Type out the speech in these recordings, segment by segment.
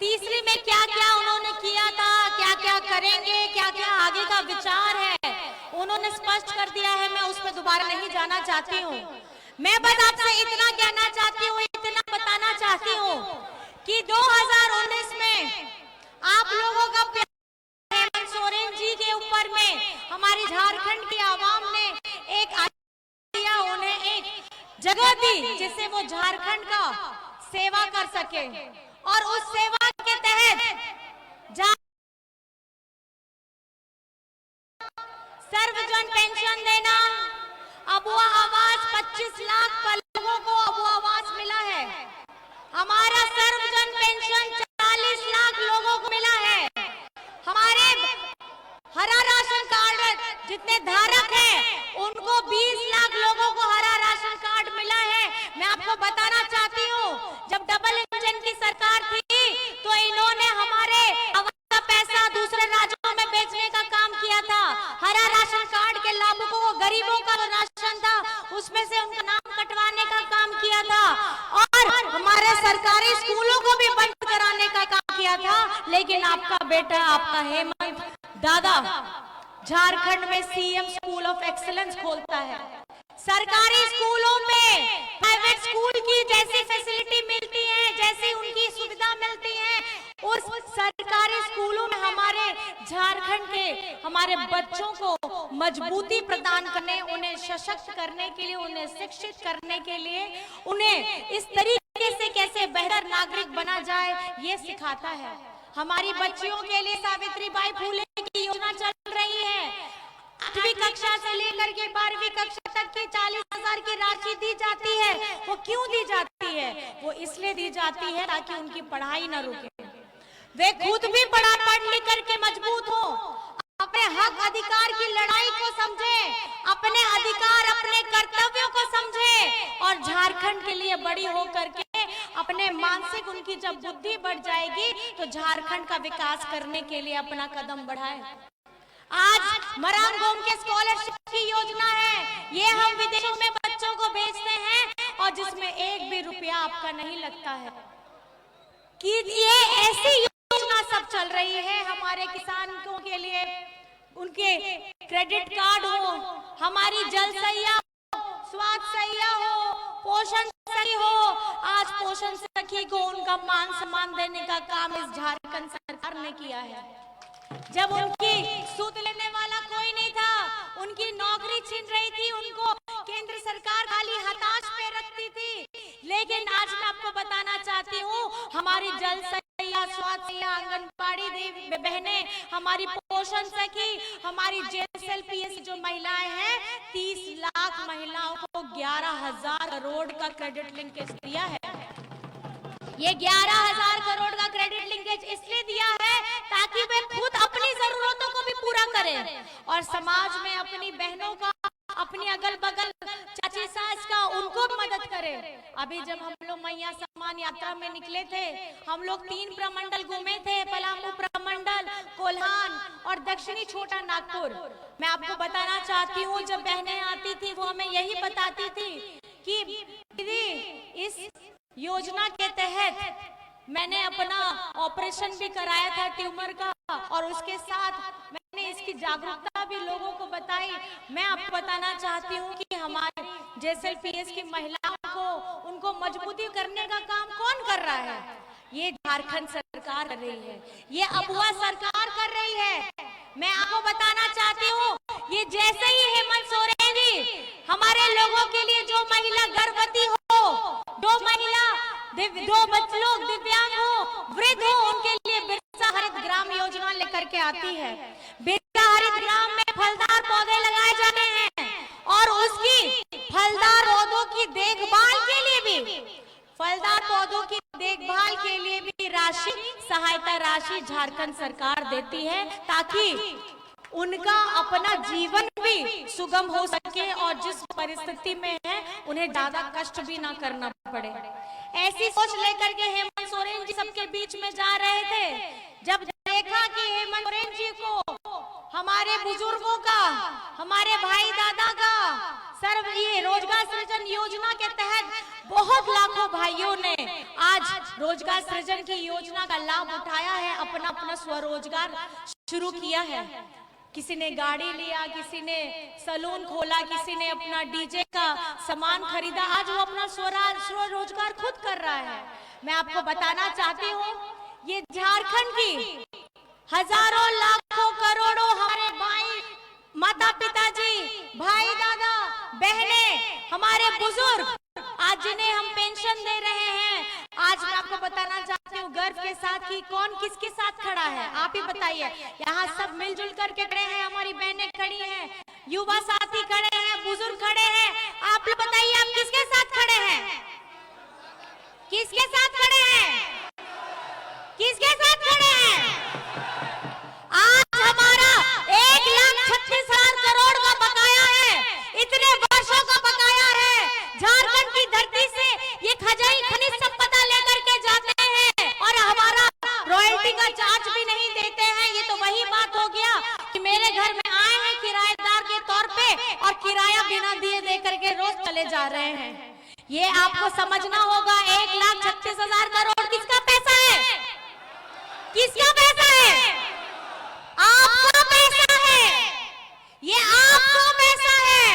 तीसरी में क्या क्या उन्होंने किया था, क्या क्या करेंगे, क्या क्या आगे का विचार है, उन्होंने स्पष्ट कर दिया है। मैं उस पर दोबारा नहीं जाना चाहती हूँ। मैं बस आपसे इतना कहना चाहती हूँ, इतना बताना चाहती हूँ कि 2019 में आप लोगों का प्यार हेमंत सोरेन जी के ऊपर में हमारी झारखंड की आवाम ने एक दिया, उन्हें एक जगह दी जिससे वो झारखंड का सेवा कर सके, और उस सेवा के तहत सर्वजन पेंशन देना, अबुआ आवास 25 लाख लोगों को अबुआ आवास मिला है। हमारा सर्वजन पेंशन 40 लाख लोगों को मिला है। हमारे हरा राशन कार्ड जितने धारक हैं उनको 20 लाख लोगों को हरा राशन कार्ड मिला है। मैं आपको बताना चाहती हूँ, जब डबल इंजन की सरकार थी तो इन्होंने हमारे आवास का पैसा दूसरे राज्यों में बेचने का काम किया था। हरा राशन कार्ड के लाभुकों को, गरीबों का राशन था उसमें से उनका नाम कटवाने का काम किया था, और हमारे सरकारी स्कूलों को भी बंद कराने का काम किया था। लेकिन आपका बेटा, आपका हेमंत दादा झारखंड में सीएम स्कूल ऑफ एक्सीलेंस खोलता है। सरकारी स्कूलों में प्राइवेट स्कूल की जैसी फैसिलिटी मिलती है, जैसी उनकी सुविधा मिलती है, उस सरकारी स्कूलों में हमारे झारखंड के हमारे बच्चों को मजबूती प्रदान करने, उन्हें सशक्त करने के लिए, उन्हें शिक्षित करने के लिए, उन्हें इस तरीके से कैसे बेहतर नागरिक बना जाए ये सिखाता है। हमारी बच्चियों के लिए सावित्रीबाई फुले की योजना चल रही है। 8वीं कक्षा से लेकर के 12वीं कक्षा तक की 40,000 की राशि दी जाती है। वो क्यों दी जाती है? वो इसलिए दी जाती है ताकि उनकी पढ़ाई न रुके, वे खुद भी पढ़ लिख करके मजबूत हो, अपने हक अधिकार की लड़ाई को समझे, अपने अधिकार, अपने कर्तव्यों को समझे, और झारखंड के लिए बड़ी होकर के अपने मानसिक, उनकी जब बुद्धि बढ़ जाएगी तो झारखंड का विकास करने के लिए अपना कदम बढ़ाए। आज मरांगोम के स्कॉलरशिप की योजना है, ये हम विदेशों में बच्चों को भेजते हैं और जिसमें एक भी रुपया आपका नहीं लगता है। कि ये ऐसी योजना सब चल रही है हमारे किसानों के लिए, उनके क्रेडिट कार्ड हो, हमारी जल सैया हो, स्वास्थ्य सैया हो, पोषण सखी हो। आज पोषण सखी को उनका मान सम्मान देने का काम इस झारखंड सरकार ने किया है। जब उनकी सूद लेने वाला कोई नहीं था, उनकी नौकरी छीन रही थी, उनको केंद्र सरकार खाली हताश पे रखती थी। लेकिन आज मैं आपको बताना चाहती हूँ, हमारी जल सैया, स्वास्थ्य सैया, आंगनबाड़ी देवी बहनें, हमारी पोषण सखी, हमारी JSLPS जो महिलाएं हैं, 30 लाख महिलाओं को 11,000 करोड़ का क्रेडिट लिंकेज दिया है। ये 11,000 करोड़ का क्रेडिट लिंकेज इसलिए दिया है ताकि वे खुद अपनी जरूरतों को भी पूरा करें और समाज में अपनी बहनों का, अपनी अगल बगल चाची सास का, उनको मदद करें। अभी जब हम लोग मैया सम्मान यात्रा में निकले थे, हम लोग 3 प्रमंडल घूमे थे, पलामू प्रमंडल, कोल्हान और दक्षिणी छोटा नागपुर। मैं आपको बताना चाहती हूँ, जब बहनें आती थी वो हमें यही बताती थी कि दीदी इस योजना के तहत मैंने अपना ऑपरेशन भी कराया था ट्यूमर का, और उसके साथ मैंने इसकी जागरूकता भी लोगों को बताई। मैं आपको बताना चाहती हूँ कि हमारे JSLPS की महिलाओं को, उनको मजबूती करने का काम कौन कर रहा है? ये झारखंड सरकार कर रही है, ये अबुआ सरकार कर रही है। मैं आपको बताना चाहती हूँ, ये जैसे ही हेमंत सोरेन जी हमारे लोगों के लिए, जो महिला गर्भवती हो, दो लोग दिव्यांग हो, वृद्ध हो, उनके लिए बिरसा हरित ग्राम योजना लेकर के आती है। बिरसा हरित ग्राम में फलदार पौधे लगाए जाते हैं और उसकी फलदार पौधों की देखभाल के लिए भी राशि, सहायता राशि झारखंड सरकार देती है ताकि उनका अपना जीवन भी सुगम हो सके और जिस परिस्थिति में है उन्हें ज्यादा कष्ट भी ना करना पड़े। ऐसी सोच लेकर के हेमंत सोरेन जी सबके बीच में जा रहे थे। जब देखा कि हेमंत सोरेन जी को हमारे बुजुर्गों का, हमारे भाई दादा का ये रोजगार सृजन योजना के तहत बहुत लाखों भाइयों ने आज रोजगार सृजन की योजना का लाभ उठाया है, अपना अपना स्वरोजगार शुरू किया है। किसी ने गाड़ी लिया, किसी ने सलून खोला, किसी ने अपना डीजे का सामान खरीदा। आज वो अपना स्वरोजगार खुद कर रहा है। मैं आपको बताना चाहती हूँ, ये झारखंड की हजारों लाखों करोड़ों हमारे भाई, माता पिताजी, भाई, दादा, बहने, हमारे बुजुर्ग, आज जिन्हें हम पेंशन दे रहे हैं, आज मैं आपको बताना चाहती हूँ गर्व के साथ कि कौन किसके साथ खड़ा है। आप ही बताइए। यहाँ सब मिलजुल करके खड़े हैं, हमारी बहनें खड़ी हैं, युवा साथी खड़े हैं, बुजुर्ग खड़े हैं। आप लोग बताइए, आप किसके साथ खड़े हैं? किसके साथ खड़े हैं? किसके साथ खड़े हैं? आज हमारा 1,36,000 करोड़ का बकाया है, इतने वर्षों का बकाया है। झारखंड की धरती से ये खनिज संपदा लेकर के जाते हैं और हमारा रॉयल्टी का चार्ज भी नहीं देते हैं। ये तो वही बात हो गया कि मेरे घर में आए हैं किराएदार के तौर पे और किराया बिना दिए दे करके रोज चले जा रहे हैं। ये आपको समझना होगा। 1,36,000 करोड़ किसका पैसा है? किसका पैसा है? आपका पैसा है। ये आपका पैसा है।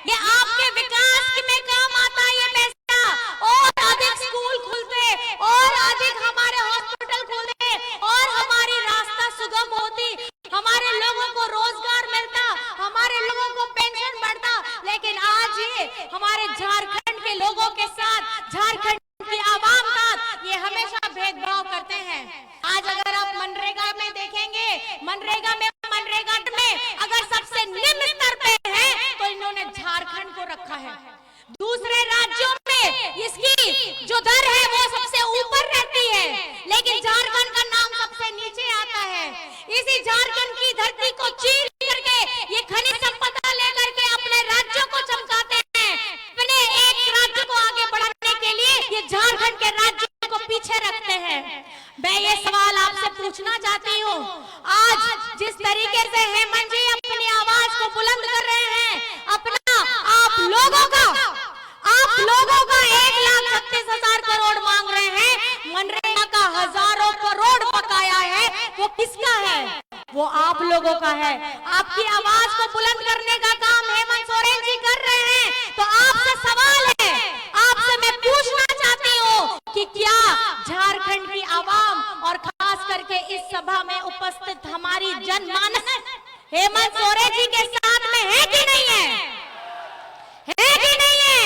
ये आपके विकास में काम आता है ये पैसा। और अधिक स्कूल खुलते, और अधिक हमारे हॉस्पिटल खुलते, और हमारी रास्ता सुगम होती, हमारे लोगों को रोजगार मिलता, हमारे लोगों को पेंशन बढ़ता। लेकिन आज ये हमारे झारखंड के लोगों के साथ, झारखंड की आवाम का ये हमेशा भेदभाव करते हैं। आज अगर आप मनरेगा में देखेंगे, मनरेगा में अगर सबसे निम्न स्तर पे है तो इन्होंने झारखंड को रखा है। दूसरे राज्यों में इसकी जो दर है वो सबसे ऊपर रहती है, लेकिन झारखंड का नाम सबसे नीचे आता है। इसी झारखंड की धरती को चीर करके ये खनिज संपदा लेकर के अपने राज्यों को चमकाते हैं। अपने एक राज्य को आगे बढ़ाने के लिए ये झारखंड के राज्य को पीछे रखते हैं। मैं ये सवाल आपसे पूछना चाहती हूँ, आज जिस तरीके से हेमंत जी अपनी आवाज को बुलंद कर रहे हैं, अपना आप लोगों का 1,36,000 करोड़ मांग रहे हैं, मनरेगा का हजारों करोड़ बकाया है, वो किसका है? वो आप लोगों का है। आपकी आवाज को बुलंद करने का काम हेमंत सोरेन जी कर रहे हैं। तो आपसे सवाल है, आपसे मैं पूछना चाहती हूँ कि क्या झारखंड की आवाम और खास करके इस सभा में उपस्थित हमारी जनमानस हेमंत सोरेन जी के साथ में है कि नहीं है? है कि नहीं है?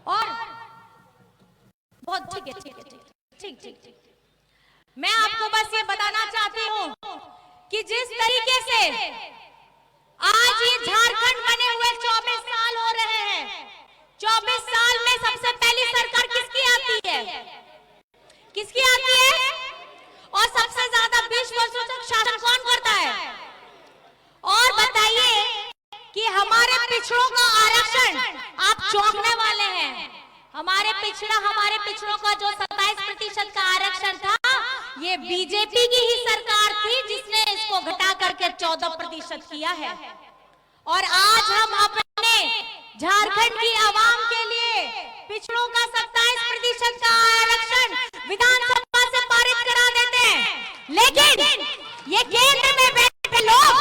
और बहुत ठीक। मैं आपको बस ये बताना चाहती हूँ कि जिस तरीके से आज ये झारखंड बने हुए 24 साल हो रहे हैं, 24 साल में सबसे पहली सरकार किसकी आती है? किसकी आती है? और सबसे ज्यादा 20 वर्षों तक शासन कौन करता है? और बताइए कि हमारे पिछड़ों का आरक्षण, आप चौंकने वाले हैं। हमारे पिछड़ों का जो 27% का आरक्षण था, ये बीजेपी की ही सरकार थी जिसने इसको घटा करके 14% किया है। और आज हम अपने झारखंड की आवाम के लिए पिछड़ों का 27% का आरक्षण विधानसभा से पारित करा देते हैं। लेकिन ये केंद्र में बैठे लोग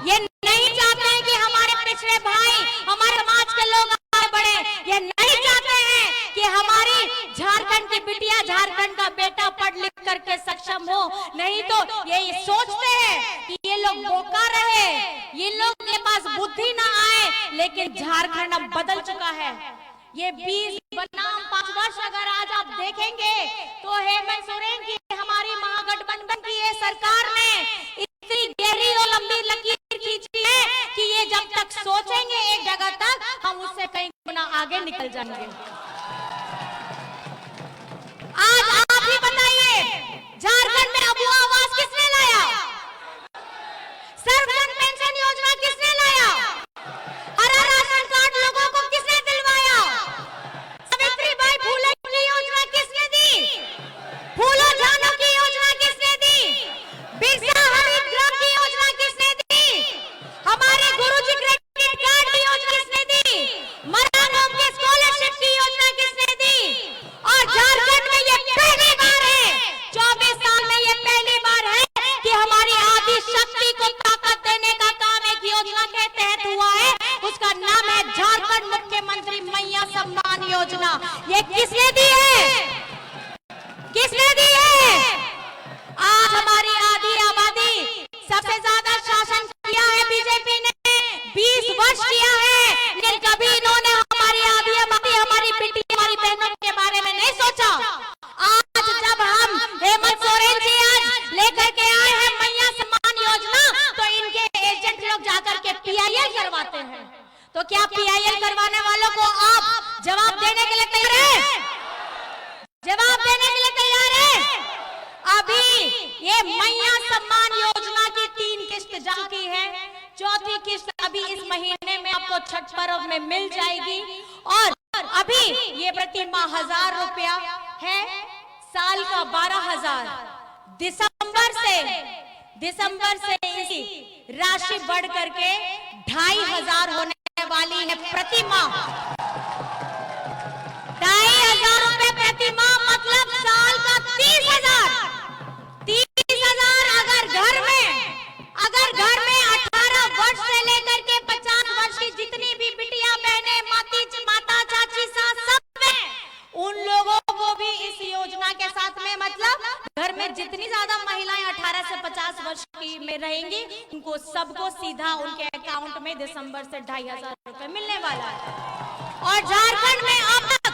ये नहीं चाहते हैं कि हमारे पिछड़े भाई, हमारे समाज के लोग आगे बढ़े। ये नहीं चाहते हैं कि हमारी झारखंड की बिटिया, झारखंड का बेटा पढ़ लिख करके सक्षम हो। नहीं तो ये सोचते हैं कि ये लोग बोका रहे, ये लोग के पास बुद्धि ना आए। लेकिन झारखंड अब बदल चुका है। ये 20 बनाम 5 वर्ष अगर आज आप देखेंगे तो हेमंत सोरेन की, हमारी महागठबंधन की ये सरकार ने इतनी गहरी और लंबी लकीर खींची है कि ये जब तक सोचेंगे एक जगह तक, हम उससे कहीं गुना आगे निकल जाएंगे। आज आप ही बताइए, झारखंड में अबुआ आवास किसने लाया? सर्वजन पेंशन योजना किसने लाया? हरा राशन कार्ड लोगों को किसने दिलवाया? सावित्रीबाई फुले की योजना किसने दी? फूलो जानो की योजना किसने दी? बिरसा हरित ग्राम की योजना किसने दी? हमारे गुरुजी क्रेडिट कार्ड की योजना किसने दी? मराठों के स्कॉलरशिप की योजना किसने दी? सम्मान योजना ये किसने दी है? किसने दी है? आज हमारी आधी आबादी सबसे ज्यादा शासन किया है बीजेपी ने, 20 वर्ष किया है, लेकिन कभी इन्होंने हमारी आधी आबादी, हमारी बेटी, हमारी बहनों के बारे में नहीं सोचा। आज जब हम हेमंत सोरेन जी आज लेकर के आए हैं मैया सम्मान योजना, तो इनके एजेंट लोग जाकर के PIL करवाते हैं। तो क्या PIL करवाने वालों को आप जवाब देने के लिए तैयार हैं? जवाब देने के लिए तैयार हैं? अभी ये मैया सम्मान योजना की 3 किस्त बाकी है, 4थी किस्त अभी इस महीने में आपको छठ पर्व में मिल जाएगी। और अभी ये प्रति माह 1000 रुपया है, साल का 12,000। दिसंबर से इसी राशि बढ़ करके 2500 होने वाली है प्रति माह। 2500 रुपए प्रति माह मतलब साल का 30,000। 30,000 अगर घर में 18 वर्ष से लेकर के 50 वर्ष की जितनी भी बिटिया बहने, माता चाची सास सब में, उन लोगों को भी इस योजना के साथ में, मतलब घर में जितनी ज्यादा महिलाएं 18 से 50 वर्ष की में रहेंगी, उनको सबको सीधा उनके अकाउंट में दिसंबर से 2500 रुपए मिलने वाला है। और झारखंड में अब तक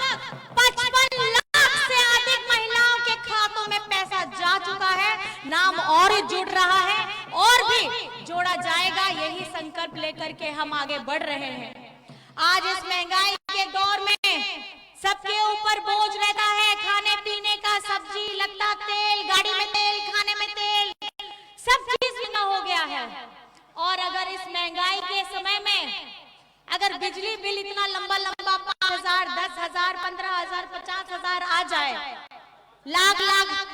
55 लाख से अधिक महिलाओं के खातों में पैसा जा चुका है, नाम और जुड़ रहा है और भी जोड़ा जाएगा। यही संकल्प लेकर के हम आगे बढ़ रहे हैं। आज इस महंगाई के दौर में सबके ऊपर बोझ रहता है, खाने पीने का, सब्जी लगता, तेल, गाड़ी में तेल, खाने में तेल, सब चीज महंगा हो गया है। और अगर इस महंगाई के समय में अगर बिजली बिल इतना लंबा 5,000, 10,000, 15,000, 50,000 आ जाए, लाख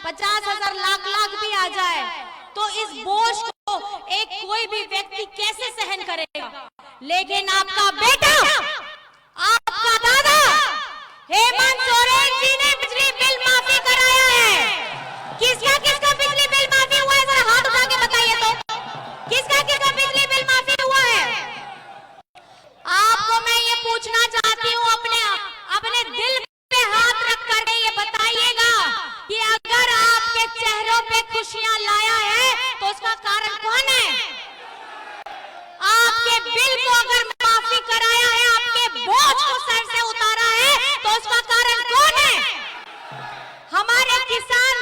50,000, लाख भी आ जाए, तो इस बोझ को एक कोई भी व्यक्ति कैसे सहन करेगा? लेकिन आपका बेटा, आपका दादा हेमंत सोरेन जी ने बिजली बिल माफी कराया है। किसका बिजली बिल माफी हुआ है? जरा हाथ उठा के बताइए तो, किसका बिजली बिल माफी हुआ है? आपको मैं ये पूछना चाहती हूँ, अपने दिल पे हाथ रख कर ये बताइएगा कि अगर आपके चेहरों पे खुशियां लाया है तो उसका कारण कौन है? आपके बिल को अगर माफी कराया है, आपके बोझ को सर से उतारा है, तो उसका कारण कौन है? हमारे किसान